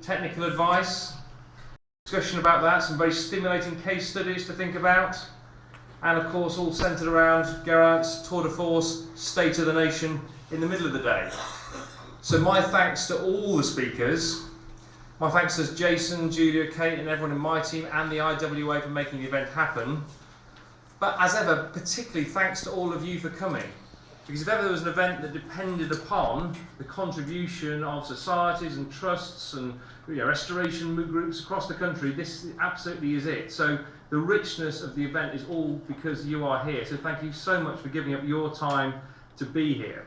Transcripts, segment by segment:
technical advice, discussion about that, some very stimulating case studies to think about, and of course all centred around Geraint's tour de force, State of the Nation, in the middle of the day. So my thanks to all the speakers. My thanks to Jason, Julia, Kate and everyone in my team and the IWA for making the event happen. But as ever, particularly thanks to all of you for coming. Because if ever there was an event that depended upon the contribution of societies and trusts and restoration groups across the country, this absolutely is it. So the richness of the event is all because you are here. So thank you so much for giving up your time to be here.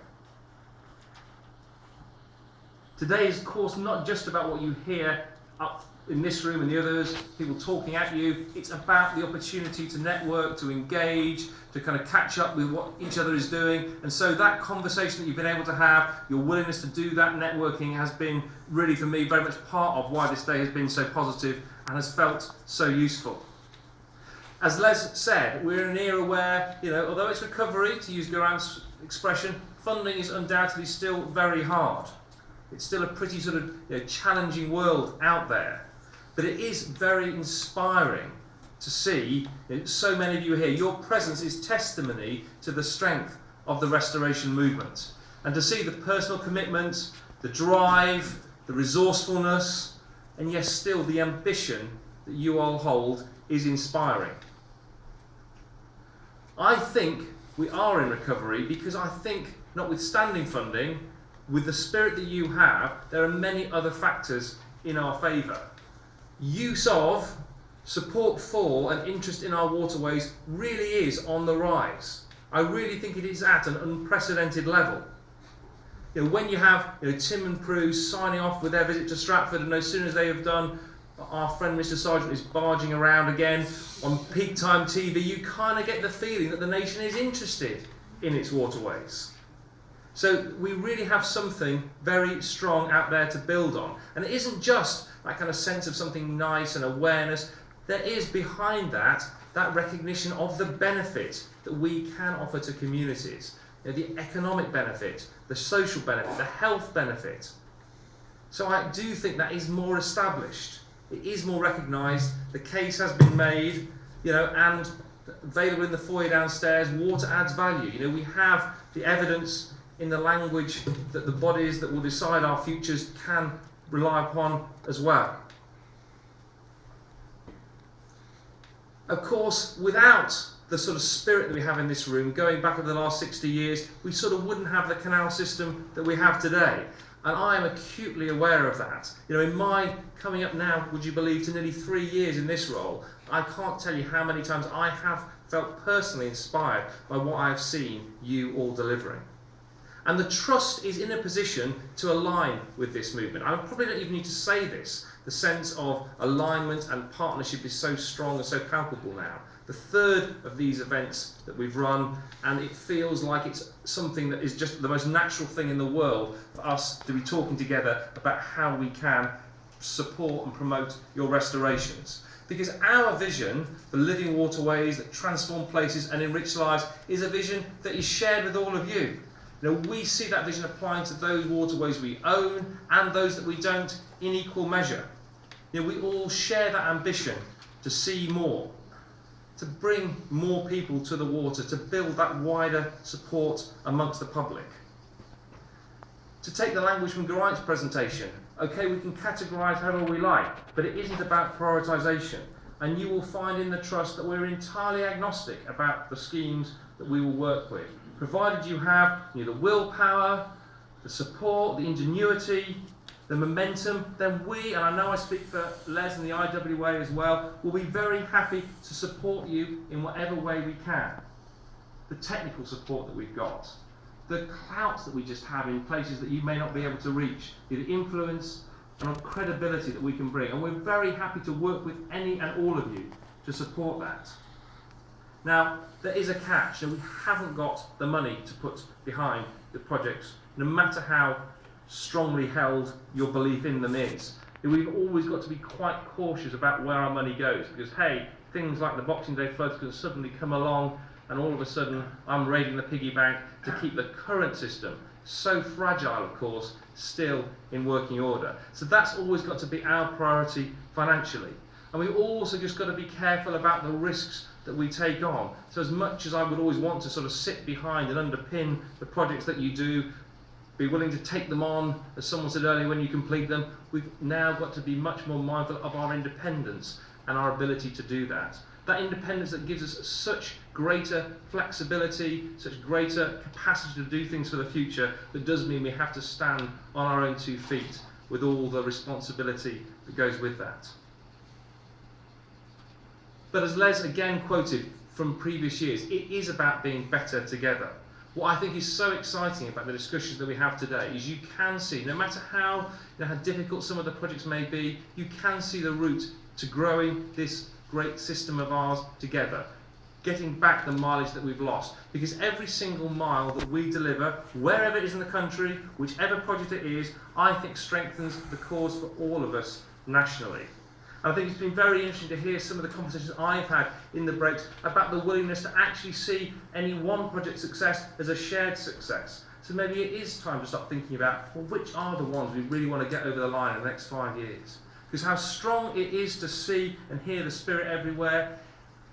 Today is, of course, not just about what you hear up in this room and the others, people talking at you. It's about the opportunity to network, to engage, to kind of catch up with what each other is doing. And so that conversation that you've been able to have, your willingness to do that networking has been really, for me, very much part of why this day has been so positive and has felt so useful. As Les said, we're in an era where, although it's recovery, to use Geraint's expression, funding is undoubtedly still very hard. It's still a pretty sort of challenging world out there. But it is very inspiring to see so many of you here. Your presence is testimony to the strength of the restoration movement. And to see the personal commitment, the drive, the resourcefulness, and yes, still the ambition that you all hold is inspiring. I think we are in recovery because I think, notwithstanding funding, with the spirit that you have, there are many other factors in our favour. Use of, support for and interest in our waterways really is on the rise. I really think it is at an unprecedented level. When you have Tim and Prue signing off with their visit to Stratford, and as soon as they have done, our friend Mr. Sargent is barging around again on peak time TV, you kind of get the feeling that the nation is interested in its waterways. So we really have something very strong out there to build on. And it isn't just that kind of sense of something nice and awareness. There is behind that recognition of the benefit that we can offer to communities. The economic benefit, the social benefit, the health benefit. So I do think that is more established. It is more recognised. The case has been made, and available in the foyer downstairs. Water adds value. We have the evidence in the language that the bodies that will decide our futures can rely upon as well. Of course, without the sort of spirit that we have in this room, going back over the last 60 years, we sort of wouldn't have the canal system that we have today. And I am acutely aware of that. In my coming up now, would you believe, to nearly 3 years in this role, I can't tell you how many times I have felt personally inspired by what I have seen you all delivering. And the trust is in a position to align with this movement. I probably don't even need to say this. The sense of alignment and partnership is so strong and so palpable now. The third of these events that we've run, and it feels like it's something that is just the most natural thing in the world for us to be talking together about how we can support and promote your restorations. Because our vision for living waterways that transform places and enrich lives is a vision that is shared with all of you. We see that vision applying to those waterways we own and those that we don't in equal measure. We all share that ambition to see more, to bring more people to the water, to build that wider support amongst the public. To take the language from Geraint's presentation, okay, we can categorise however we like, but it isn't about prioritisation. And you will find in the trust that we're entirely agnostic about the schemes that we will work with. Provided you have the willpower, the support, the ingenuity, the momentum, then we, and I know I speak for Les and the IWA as well, will be very happy to support you in whatever way we can. The technical support that we've got, the clout that we just have in places that you may not be able to reach, the influence and credibility that we can bring. And we're very happy to work with any and all of you to support that. Now, there is a catch, and we haven't got the money to put behind the projects, no matter how strongly held your belief in them is. We've always got to be quite cautious about where our money goes, because hey, things like the Boxing Day floods can suddenly come along, and all of a sudden I'm raiding the piggy bank to keep the current system, so fragile of course, still in working order. So that's always got to be our priority financially. And we've also just got to be careful about the risks that we take on. So as much as I would always want to sort of sit behind and underpin the projects that you do, be willing to take them on, as someone said earlier, when you complete them, we've now got to be much more mindful of our independence and our ability to do that. That independence that gives us such greater flexibility, such greater capacity to do things for the future, that does mean we have to stand on our own 2 feet with all the responsibility that goes with that. But as Les again quoted from previous years, it is about being better together. What I think is so exciting about the discussions that we have today is you can see, no matter how difficult some of the projects may be, you can see the route to growing this great system of ours together, getting back the mileage that we've lost. Because every single mile that we deliver, wherever it is in the country, whichever project it is, I think strengthens the cause for all of us nationally. And I think it's been very interesting to hear some of the conversations I've had in the breaks about the willingness to actually see any one project success as a shared success. So maybe it is time to start thinking about, well, which are the ones we really want to get over the line in the next 5 years? Because how strong it is to see and hear the spirit everywhere,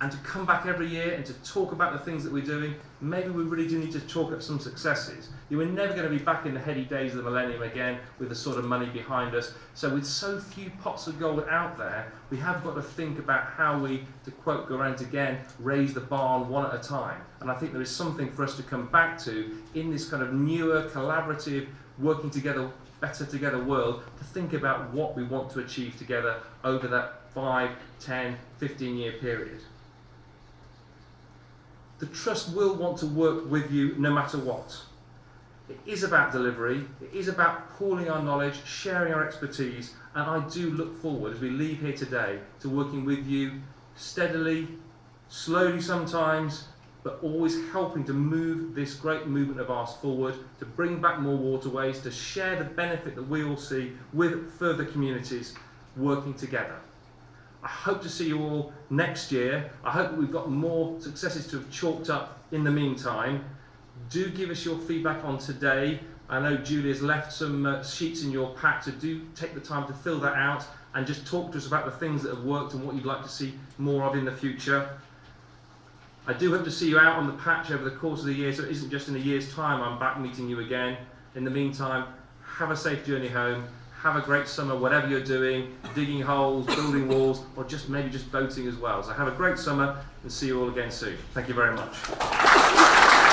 and to come back every year and to talk about the things that we're doing. Maybe we really do need to chalk up some successes. You are never going to be back in the heady days of the millennium again with the sort of money behind us. So with so few pots of gold out there, we have got to think about how we, to quote Geraint again, raise the barn one at a time. And I think there is something for us to come back to in this kind of newer, collaborative, working together, better together world, to think about what we want to achieve together over that 5, 10, 15-year period. The Trust will want to work with you no matter what. It is about delivery, it is about pooling our knowledge, sharing our expertise, and I do look forward, as we leave here today, to working with you steadily, slowly sometimes, but always helping to move this great movement of ours forward, to bring back more waterways, to share the benefit that we all see with further communities working together. I hope to see you all next year. I hope that we've got more successes to have chalked up in the meantime. Do give us your feedback on today. I know Julia's left some sheets in your pack, so do take the time to fill that out and just talk to us about the things that have worked and what you'd like to see more of in the future. I do hope to see you out on the patch over the course of the year, so it isn't just in a year's time I'm back meeting you again. In the meantime, have a safe journey home. Have a great summer, whatever you're doing, digging holes, building walls, or maybe just boating as well. So have a great summer and see you all again soon. Thank you very much.